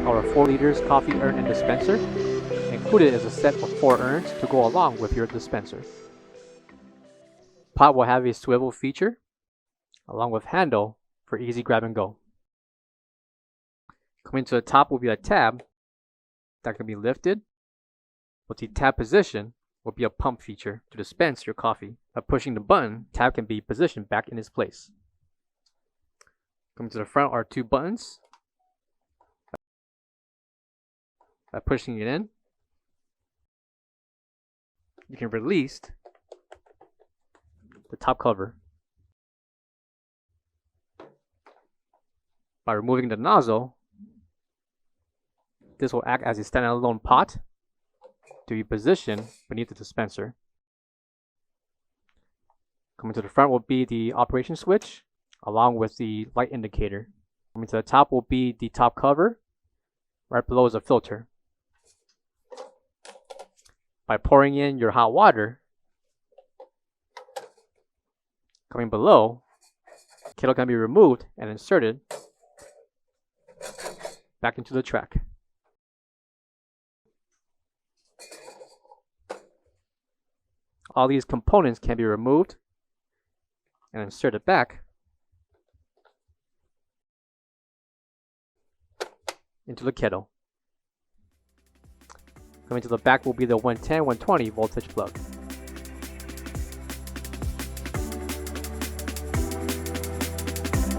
our 4 liters coffee urn and dispenser. Included is a set of 4 urns to go along with your dispenser. Pot will have a swivel feature along with handle for easy grab and go. Coming to the top will be a tab that can be lifted. With the tab position will be a pump feature to dispense your coffee. By pushing the button, tab can be positioned back in its place. Coming to the front are 2 buttons. By pushing it in, you can release the top cover. By removing the nozzle, this will act as a standalone pot to be positioned beneath the dispenser. Coming to the front will be the operation switch along with the light indicator. Coming to the top will be the top cover. Right below is a filter. By pouring in your hot water, coming below, the kettle can be removed and inserted back into the track. All these components can be removed and inserted back into the kettle. Coming to the back will be the 110-120 voltage plug.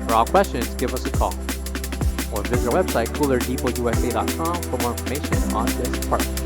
For all questions, give us a call or visit our website coolerdepotUSA.com for more information on this part.